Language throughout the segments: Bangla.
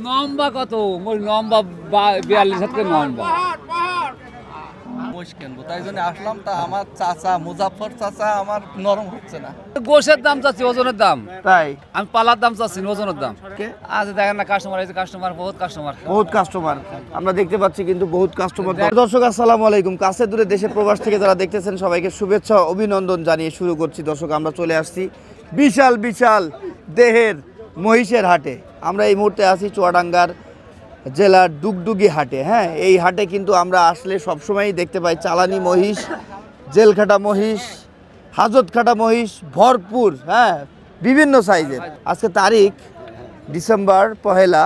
নম্বা কত মোর নম্বা 42 হাতে নম্বা মোষ কিনবো তাই জন্য আসলাম। তা আমার চাচা মুজাফর চাচা আমার নরম হচ্ছে না। গোশের দাম চাচ্ছি ওজনের দাম তাই আমি পালার দাম চাচ্ছি ওজনের দাম কে? আজ দেখেন না কাস্টমার আছে কাস্টমার বহুত কাস্টমার আমরা দেখতে পাচ্ছি কিন্তু বহুত কাস্টমার। দর্শক আসসালামু আলাইকুম, কাছে দূরে দেশে প্রবাস থেকে যারা দেখতেছেন সবাইকে শুভেচ্ছা অভিনন্দন জানিয়ে শুরু করছি। দর্শক আমরা চলে আসছি বিশাল বিশাল দেহের মহিষের হাটে। আমরা এই মুহূর্তে আছি চুয়াডাঙ্গার জেলার ডুগডুগি হাটে। হ্যাঁ, এই হাটে কিন্তু আমরা আসলে সবসময়ই দেখতে পাই চালানি মহিষ, জেলখাটা মহিষ, হাজতখাটা মহিষ ভরপুর, হ্যাঁ বিভিন্ন সাইজের। আজকে তারিখ ডিসেম্বর 1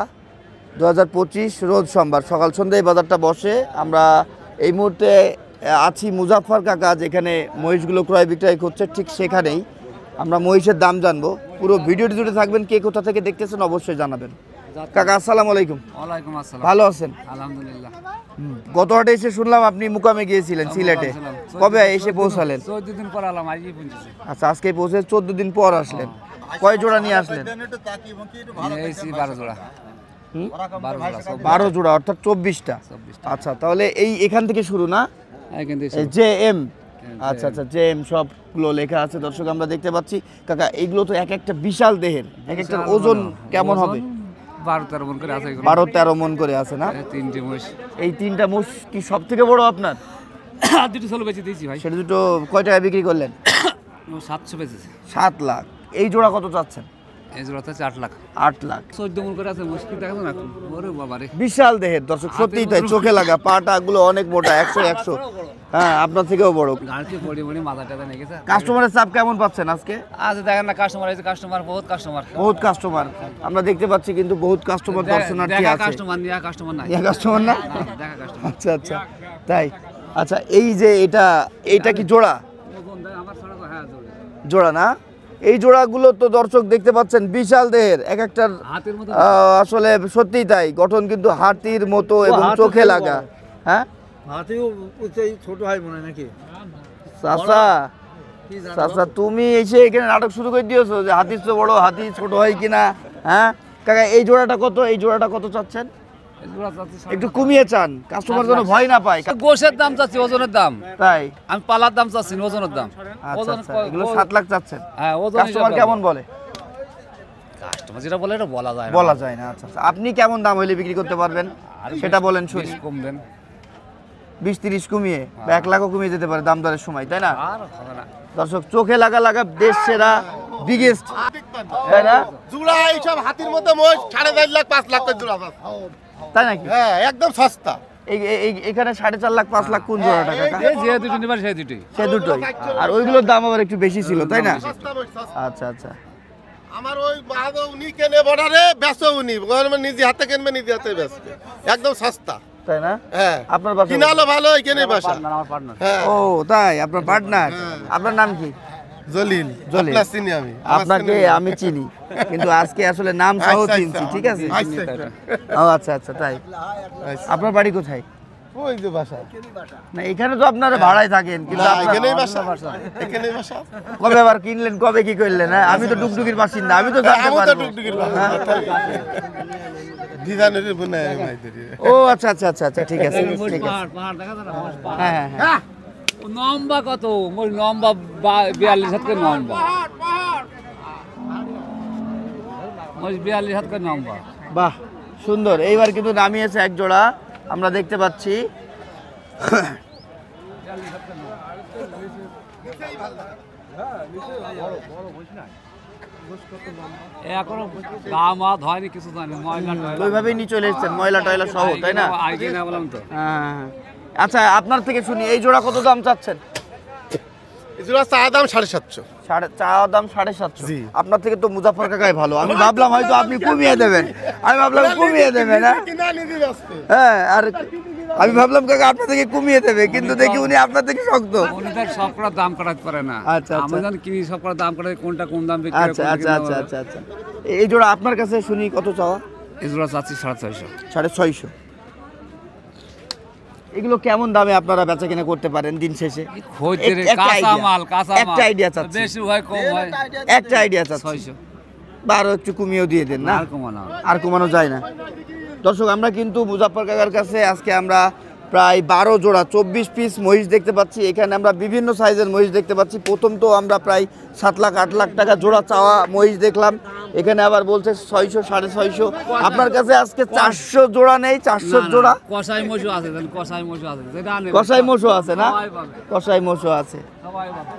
2025 রোজ সোমবার, সকাল সন্ধ্যায় বাজারটা বসে। আমরা এই মুহূর্তে আছি মুজাফফর কাকা যেখানে মহিষগুলো ক্রয় বিক্রয় করছে, ঠিক সেখানেই আমরা মহিষের দাম জানবো। পুরো ভিডিওটি জুড়ে থাকবেন। কে কোথা থেকে দেখতেছেন অবশ্যই জানাবেন। কাকা আসসালামু আলাইকুম। ওয়ালাইকুম আসসালাম। ভালো আছেন? আলহামদুলিল্লাহ। গত হাটে এসে শুনলাম আপনি মুকামে গিয়েছিলেন সিলেটে, কবে এসে পৌঁছালেন? 14 দিন পর আলাম, আজই পৌঁছেছি। আচ্ছা, আজকে পৌঁছে 14 দিন পর আসলেন। কয় জোড়া নিয়ে আসলেন? নিয়েছি 12 জোড়া। 12 জোড়া অর্থাৎ 24টা। আচ্ছা, তাহলে এখান থেকে শুরু না? J M. আচ্ছা আচ্ছা, জে এম সবগুলো লেখা আছে। দর্শক আমরা দেখতে পাচ্ছি কাকা এইগুলো তো এক একটা বিশাল দেহের, এক একটার ওজন কেমন হবে? 12-13 মণ করে আছে। 12-13 মণ করে আছে না? তিনটে মোষ। এই তিনটা মোষ কি সব থেকে বড় আপনার? আর দুটো ছোট বেচে দিয়েছি ভাই। সেটা দুটো কয় টাকা বিক্রি করলেন? 700 বেচেছে। 7 লাখ। এই জোড়া কত চাচ্ছেন? এই জোড়াতে 8 লাখ। 8 লাখ। 14 মণ করে আছে। মুশকিল দেখো না, ওরে বাবা রে, বিশাল দেহের। দর্শক সত্যিই তাই, চোখে লাগা। পাটা গুলো অনেক মোটা, 100 হ্যাঁ আপনার থেকেও বড়। গাড়ি পড়ে পড়ে মাথা টাথা নিয়ে গেছে। কাস্টমারের চাপ কেমন পাচ্ছেন আজকে? আজ দেখেন না কাস্টমার আছে কাস্টমার বহুত কাস্টমার আমরা দেখতে পাচ্ছি কিন্তু বহুত কাস্টমার দর্শনার্থী আছে। কাস্টমার নিয়া কাস্টমার নাই। কাস্টমার না? দেখা কাস্টমার। আচ্ছা আচ্ছা, তাই। আচ্ছা, এই যে এটা কি জোড়া? আমার ছড়া তো হ্যাঁ জোড়া না? এই জোড়াগুলো তো দর্শক দেখতে পাচ্ছেন বিশাল দেহের, এক একটার হাতির মতো। আসলে সত্যিই তাই, গঠন কিন্তু হাতির মতো এবং চোখে লাগা। হ্যাঁ, হাতিও ছোট হয় মনে হয় নাকি? চাচা তুমি এসে এখানে নাটক শুরু করে দিয়েছো যে হাতির তো বড়, হাতি ছোট হয় কিনা। হ্যাঁ কাকা, এই জোড়াটা কত? এই জোড়াটা কত চাচ্ছেন? একটু কমিয়ে চান, কাস্টমার যেন ভয় না পায়। গোশের দাম চাচ্ছি ওজনের দাম, তাই আমি পালার দাম চাচ্ছি ওজনের দাম। আচ্ছা আচ্ছা, এগুলো 7 লাখ চাচ্ছেন। হ্যাঁ, ওজন কাস্টমার কেমন বলে? কাস্টমার যেটা বলে এটা বলা যায় না। বলা যায় না। আচ্ছা আচ্ছা, আপনি কেমন দাম হইলে বিক্রি করতে পারবেন সেটা বলেন শুনি। কম দেন, 20-30 কমিয়ে বা 1 লাখও কমিয়ে যেতে পারে দাম দরের সময়, তাই না? আর হবে না। দর্শক চোখে লাগা দেশ সেরা বিগেস্ট, তাই না? জোড়া এইসব হাতির মধ্যে মোষ 4.5 লাখ 5 লাখ করে জোড়া। তাই নাকি? হ্যাঁ, একদম সস্তা। এখানে 4.5 লাখ 5 লাখ কোন জোড়াটা কাকা? যে দুটো নিবার সেই দুটোই। সে দুটোই। আর ওইগুলোর দাম আবার একটু বেশি ছিল, তাই না? সস্তা মোষ, সস্তা। আচ্ছা আচ্ছা, আমার ওই বাদ উনি কেনে বর্ডারে বেচো, উনি গভর্নমেন্ট নিজে হাতে কিনবে, নিজে হাতে বেচবে, একদম সস্তা, তাই না? হ্যাঁ। আপনার বাসা কিনালো ভালো, এখানে বাসা। আমার পার্টনার। হ্যাঁ, ও তাই, আপনার পার্টনার। আপনার নাম কি? জলিল। জলিল। আপনার চিনি আমি, আপনাকে আমি চিনি, কিন্তু আজকে আসলে নাম সহ আচ্ছা, চিনছি, আচ্ছা। ঠিক আছে? আচ্ছা, আচ্ছা। ও আচ্ছা আচ্ছা, তাই। আচ্ছা। আপনার বাড়ি কোথায়? ওই যে বাসা। না, এখানে তো আপনারা ভাড়ায় থাকেন, কিন্তু না, আপনার- এখানেই বাসা, এখানেই বাসা। কবে আবার কিনলেন, কবে কি করলেন? হ্যাঁ, আমি তো ডুগডুগির বাসিন্দা, আমি তো জানতে আমি তো পারবো। টুকটুকির বাসা। দিদানের বোনায় আমি মাই ধরি। ও আচ্ছা আচ্ছা আচ্ছা আচ্ছা, ঠিক আছে ঠিক আছে। পাহাড় দেখা যায় না? হ্যাঁ হ্যাঁ হ্যাঁ। নম্বা কত মোর নম্বা 42 হাত করে নম্বা। মোর 42 হাত করে নম্বা। বাহ, সুন্দর। এইবার কিন্তু নামিয়েছে এক জোড়া, আমরা দেখতে পাচ্ছি। এখনো গা মা ধয়নি, কিছু জানি ময়লা ওইভাবেই নিয়ে চলে এসেছেন, ময়লা টয়লা সহ, তাই না? আগে না বললাম তো। হ্যাঁ। আচ্ছা, আপনার থেকে শুনি, এই জোড়া কত দাম চাচ্ছেন? এই জোড়া চা দাম 750। চা দাম 750। জি। আপনার থেকে তো মুজাফফর কাকাই ভালো। আমি ভাবলাম হয়তো আপনি কমিয়ে দেবেন, হ্যাঁ। কিনা নিবি ব্যস্ত। হ্যাঁ, আর আমি ভাবলাম কাকা আপনার থেকে কমিয়ে দেবে, কিন্তু দেখি উনি আপনার থেকে শক্ত। উনি তার সব করা দাম কাটাতে পারে না। আচ্ছা, আচ্ছা। আমি জানি কিনি সব করা দাম কাটাতে, কোনটা কোন দাম বিক্রি করে, আচ্ছা কোনটা আচ্ছা কিনা আচ্ছা হবে। আচ্ছা আচ্ছা, এই জোড়া আপনার কাছে শুনি কত চাওয়া? এই জোড়া চাচ্ছি 650। 650। এগুলো কেমন দামে আপনারা বেচা কিনা করতে পারেন দিন শেষে? খদ্দের একটা কাঁচা idea, মাল, কাঁচা মাল। একটা আইডিয়া চাচ্ছি, বেশি হয় কম হয়। একটা আইডিয়া চাচ্ছি। 600। বা আরো একটু কমিয়েও দিয়ে দেন না? আর কমানো। আর কমানো যায় না? দর্শক আমরা কিন্তু মুজাফফর কাকার কাছে আজকে আমরা প্রায় 12 জোড়া 24 পিস মহিষ দেখতে পাচ্ছি। এখানে আমরা বিভিন্ন সাইজের মহিষ দেখতে পাচ্ছি। প্রথম তো আমরা প্রায় 7 লাখ 8 লাখ টাকা জোড়া চাওয়া মহিষ দেখলাম, এখানে আবার বলছে 600 650। আপনার কাছে আজকে 400 জোড়া নেই? 400 জোড়া কষাই মশু আছে, কষাই মশু আছে, যেটা আনবে কষাই মোষও আছে না? সবাই পাবে। কষাই মোষও আছে। সবাই পাবে।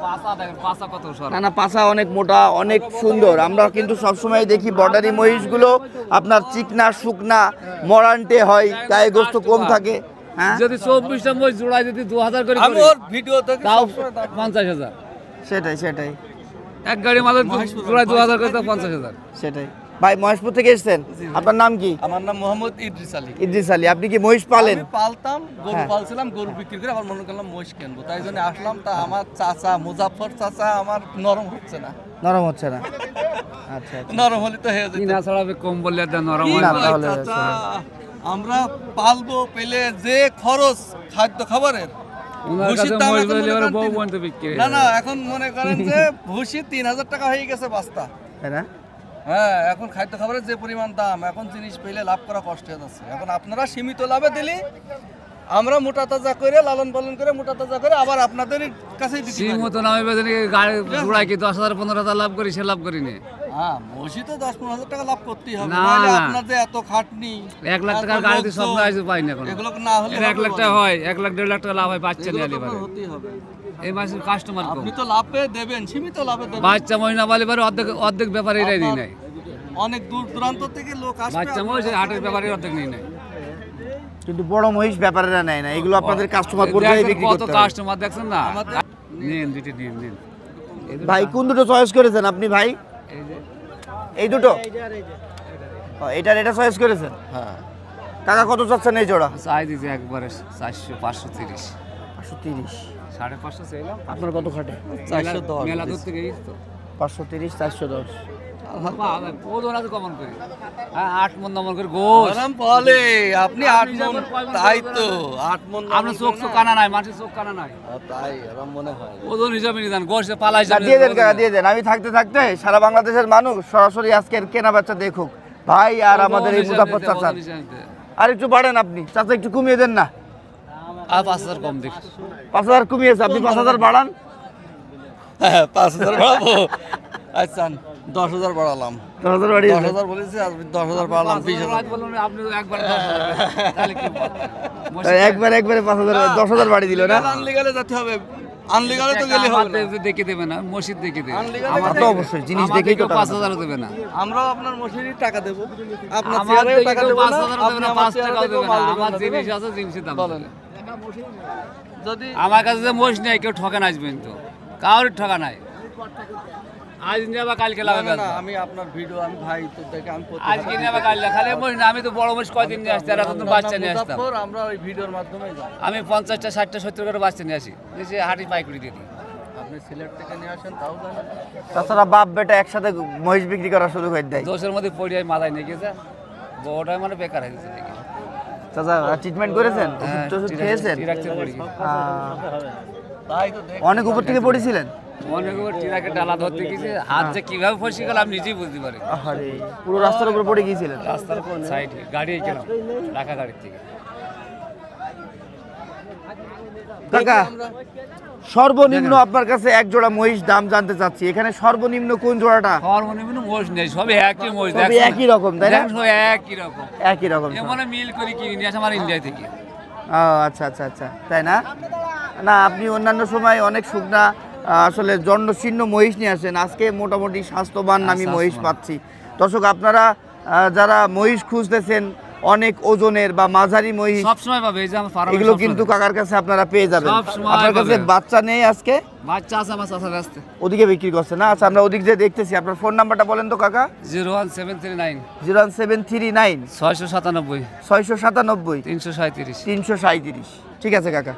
পাছা দেখেন, পাছা কত সরু। না না, পাছা অনেক মোটা, অনেক সুন্দর। আমরা কিন্তু সবসময় দেখি বর্ডারি মহিষগুলো আপনার চিকনা শুকনা মরান্টে হয়, গায়ে গোস্ত কম থাকে। হ্যাঁ যদি 24টা মহিষ জোড়ায় যদি 2000 করে আমি করি, ওর ভিডিও দেখি তাও সবসময় দাম। 50,000। সেটাই সেটাই এক গাড়ি মালের জোড়ায় 2000 করে তো 50,000। সেটাই। ভাই মহেশপুর থেকে এসেছেন, আপনার নাম কি? আমার নাম মোহাম্মদ ইদ্রিস আলী। ইদ্রিস আলী। আপনি কি মহিষ পালেন? আমি পালতাম, গরু হ্যাঁ। পালছিলাম, গরু বিক্রি করে আবার মনে করলাম মহিষ কিনবো, তাই জন্য আসলাম। তা আমার চাচা মুজাফফর চাচা আমার নরম হচ্ছে না, নরম হচ্ছে না? আচ্ছা আচ্ছা। নরম হলে তো হয়ে যেত। কিনা ছাড়া কম বললে আর নরম কি হয় না, না। ভাই তাহলে চাচা, আমরা পালবো পেলে যে খরচ খাদ্য খাবারের, ওনার ভুসির কাছে দাম মহিষ এখন বললে মনে এবারে করেন বউ তিন- পর্যন্ত বিক্রি না না, এখন মনে করেন যে ভুসি 3000 টাকা হয়ে গেছে বস্তা। তাই না? হ্যাঁ, এখন খাদ্য খাবারের যে পরিমাণ দাম, এখন জিনিস পেলে লাভ করা কষ্ট হয়ে যাচ্ছে। এখন আপনারা সীমিত লাভে দিলে আমরা মোটা তাজা করে লালন পালন করে মোটা তাজা করে আবার আপনাদের কাছেই দিতে সিম পারি। মতো নামে বেঁধে গাড়ি জোড়ায় কি 10,000 15,000 লাভ করি, সে লাভ করি না। হ্যাঁ, মসি তো 10-15 হাজার টাকা লাভ করতেই হবে, না, নাহলে না। আপনার যে এত খাটনি, 1 লাখ টাকার এত গাড়িতে লোকজন, স্বপ্ন আছে পাই না এখন। এগুলো না হলে এর 1 লাখ টাকা হয়, 1 লাখ 1.5 লাখ টাকা লাভ হয় বাচ্চা নিয়ে এগুলো তো আলিবারে। আপনার হতেই হবে। এই মাসের কাস্টমার কম। আপনি তো লাভে দেবেন, সীমিত লাভে দেবেন। বাচ্চা মহিনা বলে এবারে অর্ধেক ব্যাপারে এরাই নিয়ে নেয়। অনেক দূর দূরান্ত থেকে লোক আসবে। বাচ্চা মহিষ এই হাটের ব্যাপারে অর্ধেক নিয়ে নেয়। কিন্তু বড় মহিষ ব্যাপারেরা নেয় না, এগুলো আপনাদের কাস্টমার পর্যায়ে দেখছেন বিক্রি কত করতে হবে। কাস্টমার দেখছেন না। আমাদের- নিন দুটি নিন নিন। এই দুটো ভাই কোন দুটো চয়েস করেছেন আপনি ভাই? এই যে এই দুটো? ও, এইটার এটা চয়েস করেছেন? হ্যাঁ, কাকা কত চাচ্ছেন এই জোড়া? চাই দিয়েছে একবারে 400 530 530। 550 চাইলাম। আপনার কত খাটে? 410 মেলা দূর থেকে এই তো 530 410। ওজন আছে কমন করে। হ্যাঁ 8 মন দমন করে গোশ। আরাম বলে আপনি 8 মন, তাই তো 8 মন। আপনার চোখ কানা নাই, মানুষের চোখ কানা নাই। তাই আরাম মনে হয়। ওজন হিসাবে নিদান, গোশে পালা না, হিসাবে দিয়ে দেন কাকা, দিয়ে দেন। আমি থাকতে থাকতে সারা বাংলাদেশের মানুষ সরাসরি আজকের কেনা বেচা দেখুক ভাই, আর আমাদের এই মুজাফফর চাচা। আর একটু বাড়েন আপনি চাচা, একটু কমিয়ে দেন না। আর 5000 কম দেখি। 5000 কমিয়েছে, আপনি 5000 বাড়ান। হ্যাঁ, 5000 বাড়াবো। আচ্ছা, 10000 বাড়ালাম। 10,000 বাড়িয়েছে। 10000 বলেছি, আর 10000 বাড়ালাম, 20000। রাত বলুন আপনি একবার 10,000 তাহলে কি বল? একবারে 5000 10,000 বাড়ি দিল না? আনলিগালে যেতে হবে, আনলিগালে তো গেলে হবে না। আমাদের দেখে দেবে না, মসজিদ দেখে দেবে। আনলিগালে আমার তো অবশ্যই জিনিস দেখেই তো টাকা 5000 দেবে না। আমরাও আপনার মসজিদে টাকা দেব, আপনার আমার চেয়ারেও থেকে টাকা কেউ দেব না, 5000 দেবে আপনি না, আমার 5 চেয়ারে টাকাও থেকেও দেবে মাল না। দেবেন আমার না, জিনিস দেবেন? আছে, জিনিসের দাম বলেন। দেবে। যদি আমার কাছে যে মোষ নেই, কেউ ঠকান আসবেন তো, কারোর ঠকা নাই। আজ নিয়ে আবার কালকে না, লাগাবে। না, না, আমি আপনার ভিডিও আমি ভাই তো দেখে আমি প্রতি আজকে নিয়ে আবার কালকে খালি মোষ না, আমি তো বড় মোষ কয়দিন নিয়ে আসছি, আর এখন তো বাচ্চা নিয়ে আসতাম। মুজাফফর, আমরা ওই ভিডিওর মাধ্যমে যাই। আমি 50টা 60টা 70 করে বাচ্চা নিয়ে আসি, এসে হাঁটি পাইকুড়ি দিয়ে দিই। আপনি সিলেট থেকে নিয়ে আসেন তাও জানেন। তাছাড়া বাপ বেটা একসাথে মহিষ বিক্রি করা শুরু করে দেয়। দোষের মধ্যে পড়ে আমি মাথায় নিয়ে গেছে, বউটাই মানে বেকার হয়ে গেছে দেখি। চাচা ট্রিটমেন্ট করেছেন? হ্যাঁ, ওষুধ টষুধ খেয়েছেন? টিরাকতে পড়ি। তাই তো দেখ, অনেক উপর থেকে পড়েছিলেন? অনেক টিরাকে ডালা ধরতে গেছে, হাত যে কিভাবে ফসে গেল আমি নিজেই বুঝতে পারি। আরে পুরো রাস্তার উপর পড়ে গিয়েছিলেন? রাস্তার কোন সাইডে গাড়ি গেলাম, ঢাকা গাড়ির থেকে। কাকা সর্বনিম্ন আপনার কাছে এক জোড়া মহিষ দাম জানতে চাচ্ছি, এখানে সর্বনিম্ন কোন জোড়াটা? সর্বনিম্ন মোষ নেই, সবই একই মোষ। সবই একই রকম, তাই না? সব একই রকম, একই রকম সব। এমন মিল করে কিনে নিয়ে আসে আমার ইন্ডিয়া থেকে। ও আচ্ছা আচ্ছা আচ্ছা, তাই না? না আপনি অন্যান্য সময় অনেক শুকনা আসলে জন্মশীর্ণ মহিষ নিয়ে আসেন, আজকে মোটামুটি স্বাস্থ্যবান আমি মহিষ পাচ্ছি। দর্শক আপনারা যারা মহিষ খুঁজতেছেন অনেক ওজনের বা মাঝারি মহিষ, সব সময় পাবে, এই যে আমার ফার্মে এগুলো কিন্তু কাকার কাছে আপনারা পেয়ে যাবেন। সবসময় আপনার কাছে পাবেন। বাচ্চা নেই আজকে? বাচ্চা আছে আমার চাষা ব্যস্ত। ওদিকে বিক্রি করছে না? আচ্ছা আমরা ওদিক যে দেখতেছি। আপনার ফোন নাম্বারটা বলেন তো কাকা। 01739 01739 697 697 337। 337। ঠিক আছে কাকা।